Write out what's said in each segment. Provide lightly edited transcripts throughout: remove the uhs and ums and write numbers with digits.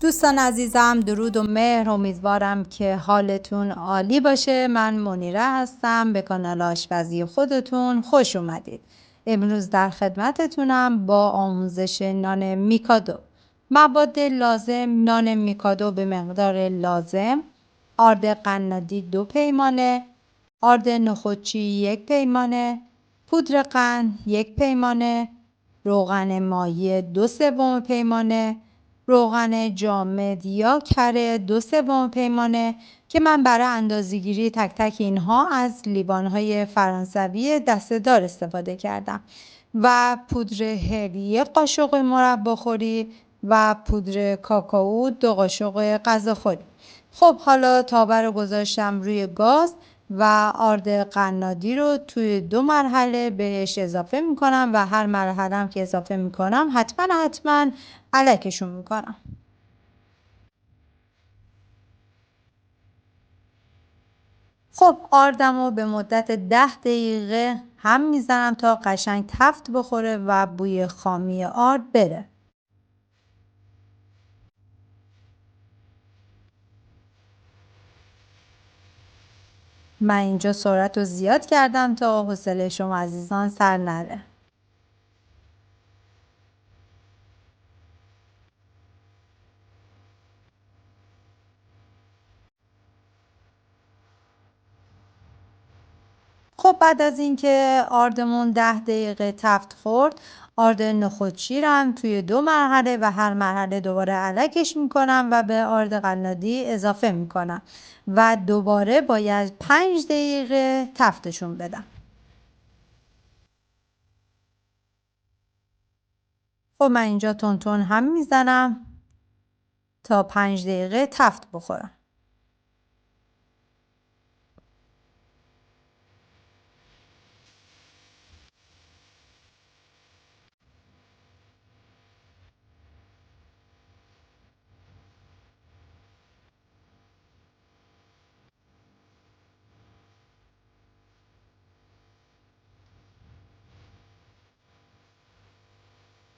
دوستان عزیزم، درود و مهر. امیدوارم که حالتون عالی باشه. من منیره هستم. به کانال آشپزی خودتون خوش اومدید. امروز در خدمتتونم با آموزش نان میکادو. مواد لازم: نان میکادو به مقدار لازم، آرد قنادی 2 پیمانه، آرد نخودچی 1 پیمانه، پودر قند 1 پیمانه، روغن ماهی 2/3 پیمانه، روغن جامد یا کره 2/3 پیمانه که من برای اندازه‌گیری تک تک اینها از لیوان‌های فرانسوی دسته‌دار استفاده کردم و پودر هل 1 قاشق مرباخوری و پودر کاکائو 2 قاشق غذاخوری. خب حالا تابه رو گذاشتم روی گاز و آرد قنادی رو توی 2 مرحله بهش اضافه میکنم و هر مرحله هم که اضافه میکنم حتما الکشون میکنم. خب آردم رو به مدت 10 دقیقه هم میزنم تا قشنگ تفت بخوره و بوی خامی آرد بره. من اینجا سرعت رو زیاد کردم تا حوصله شما عزیزان سر نره. خب بعد از اینکه آردمون 10 دقیقه تفت خورد، آرد نخودچی رو هم توی 2 مرحله و هر مرحله دوباره الکش میکنم و به آرد قنادی اضافه میکنم و دوباره باید 5 دقیقه تفتشون بدم. خب من اینجا تون هم میزنم تا 5 دقیقه تفت بخورم.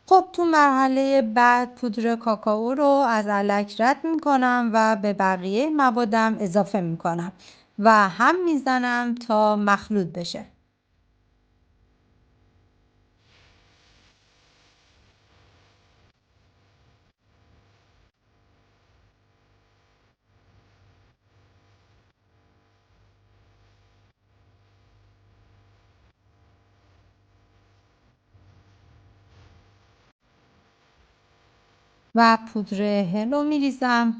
خب تو مرحله بعد پودر کاکائو رو از الک رد میکنم و به بقیه موادم اضافه میکنم و هم میزنم تا مخلوط بشه. و پودر هل رو میریزم.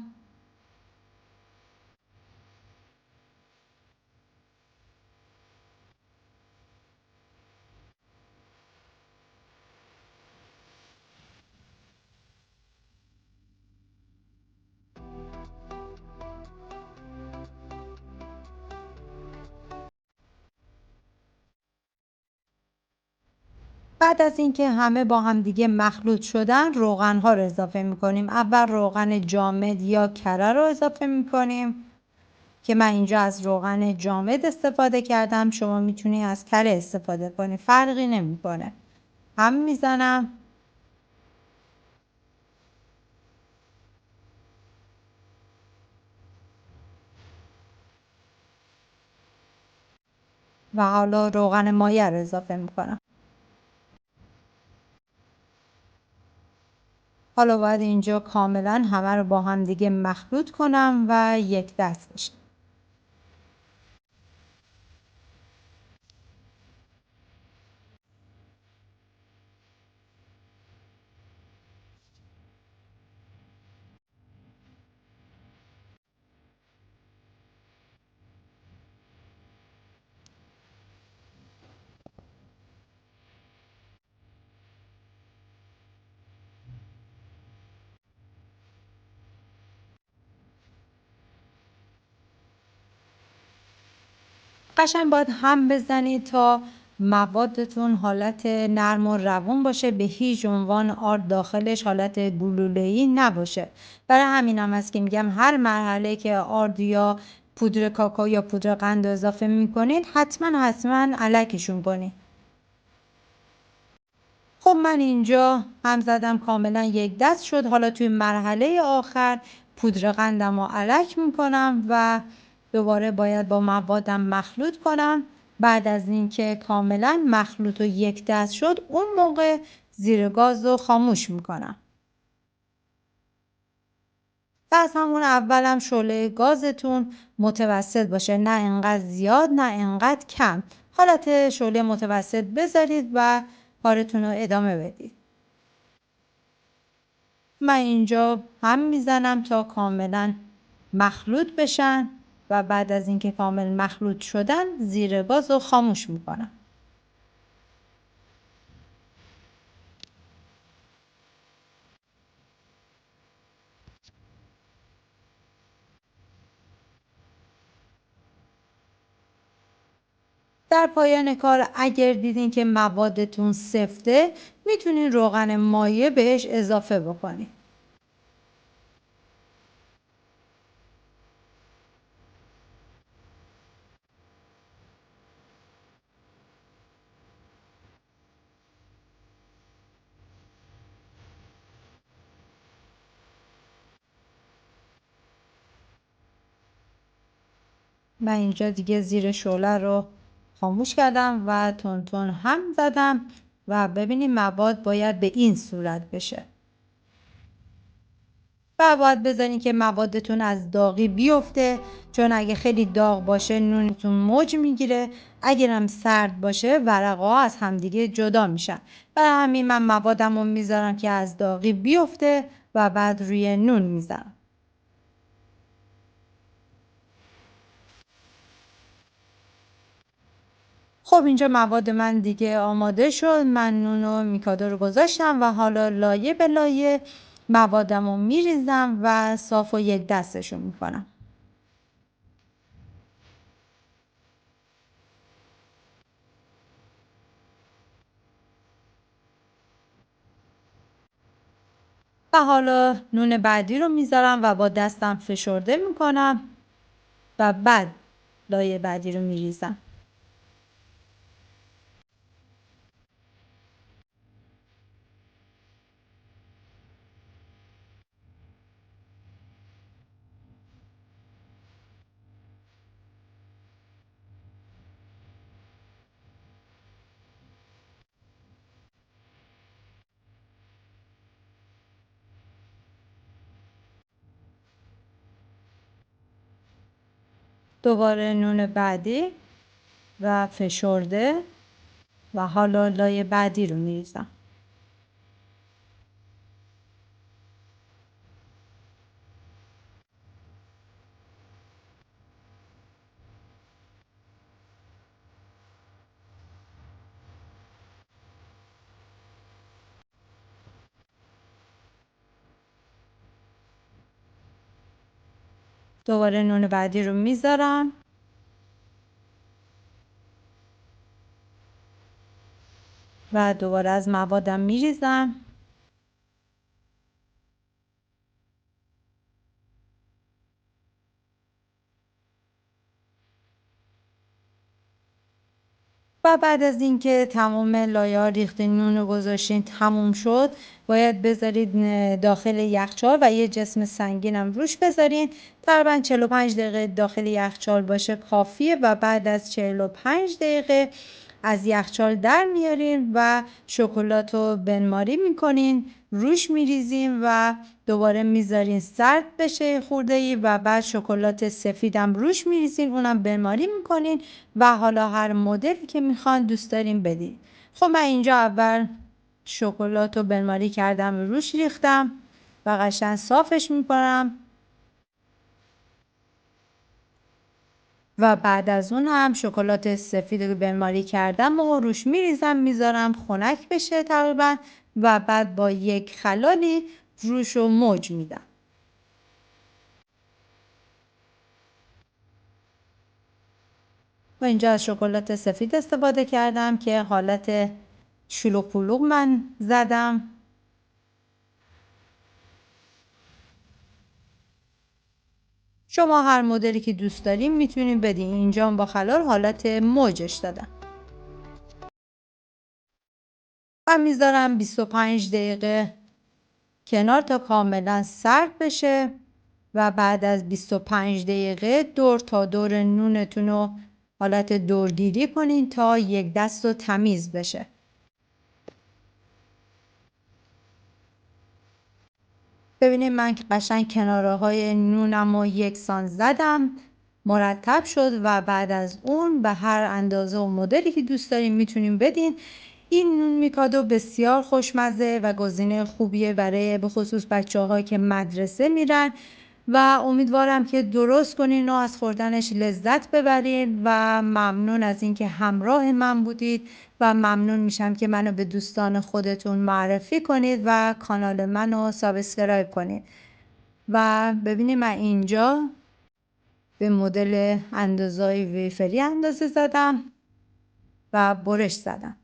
بعد از اینکه همه با هم دیگه مخلوط شدن، روغن ها رو اضافه میکنیم. اول روغن جامد یا کره رو اضافه میکنیم که من اینجا از روغن جامد استفاده کردم. شما میتونی از کره استفاده کنی، فرقی نمیکنه. هم میزنم و حالا روغن مایع رو اضافه میکنم. حالا باید اینجا کاملا همه رو با هم دیگه مخلوط کنم و یک دست بشه. قشنگ باید هم بزنید تا موادتون حالت نرم و روون باشه، به هیچ عنوان آرد داخلش حالت گلوله‌ای نباشه. برای همین هم هست که میگم هر مرحله که آرد یا پودر کاکائو یا پودر قند رو اضافه میکنید حتما الکشون کنید. خب من اینجا هم زدم کاملا یک دست شد. حالا توی مرحله آخر پودر قندم رو الک میکنم و دوباره باید با موادم مخلوط کنم. بعد از اینکه کاملا مخلوط و یک دست شد اون موقع زیر گاز رو خاموش میکنم. پس همون اولم شعله گازتون متوسط باشه، نه انقدر زیاد نه انقدر کم. حالت شعله متوسط بذارید و کارتون رو ادامه بدید. من اینجا هم میزنم تا کاملا مخلوط بشن و بعد از اینکه کامل مخلوط شدن زیر گاز رو خاموش میکنم. در پایان کار اگر دیدین که موادتون سفته میتونین روغن مایع بهش اضافه بکنید. من اینجا دیگه زیر شعله رو خاموش کردم و تون هم زدم و ببینید مواد باید به این صورت بشه و باید بذارین که موادتون از داغی بیفته، چون اگه خیلی داغ باشه نونتون موج میگیره، اگرم سرد باشه ورقا از همدیگه جدا میشن. برای همین من موادم رو میذارم که از داغی بیفته و بعد روی نون میذارم. خب اینجا مواد من دیگه آماده شد. من نون و میکادو رو گذاشتم و حالا لایه به لایه موادم رو میریزم و صاف و یک دستشون میکنم. و حالا نون بعدی رو میذارم و با دستم فشرده میکنم و بعد لایه بعدی رو میریزم. دوباره نون بعدی و فشرده و حالا لایه بعدی رو میریزم. دوباره نون بعدی رو میذارم و دوباره از موادم میریزم. و بعد از اینکه تمام لایه‌ها ریختین نون رو گذاشتین تموم شد، باید بذارید داخل یخچال و یه جسم سنگینم روش بذارین. تقریبا 45 دقیقه داخل یخچال باشه کافیه و بعد از 45 دقیقه از یخچال در میارین و شکلات رو بنماری میکنین، روش میریزین و دوباره میذارین سرد بشه خورده‌ای و بعد شکلات سفیدم روش میریزین، اونم بنماری میکنین و حالا هر مدلی که میخوان دوست دارین بدین. خب من اینجا اول شکلات رو بنماری کردم روش ریختم و قشنگ صافش میکنم و بعد از اون هم شکلات سفید رو بنماری کردم و روش میریزم، میذارم خنک بشه تقریبا و بعد با یک خلالی روش رو موج میدم. و اینجا از شکلات سفید استفاده کردم که حالت شلوغ پلوغ من زدم. شما هر مدلی که دوست دارین میتونین بدین. اینجا با خلال حالت موجش دادم. من میذارم 25 دقیقه کنار تا کاملا سرد بشه و بعد از 25 دقیقه دور تا دور نونتون رو حالت دورگیری کنین تا یک دست و تمیز بشه. ببینید من که قشنگ کناره های نونم رو یکسان زدم، مرتب شد و بعد از اون به هر اندازه و مدلی که دوست دارین میتونین بدین. این نون میکادو بسیار خوشمزه و گزینه خوبیه برای به خصوص بچه‌ها که مدرسه میرن و امیدوارم که درست کنین و از خوردنش لذت ببرین و ممنون از اینکه همراه من بودید و ممنون میشم که منو به دوستان خودتون معرفی کنید و کانال منو سابسکرایب کنید. و ببینید من اینجا به مدل اندازه‌های ویفری اندازه زدم و برش زدم.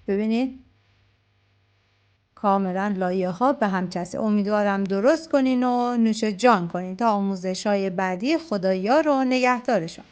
ببینید کاملا لایه ها به هم چسبه. امیدوارم درست کنین و نوش جان کنین تا آموزش های بعدی. خدایا رو نگهدارشون.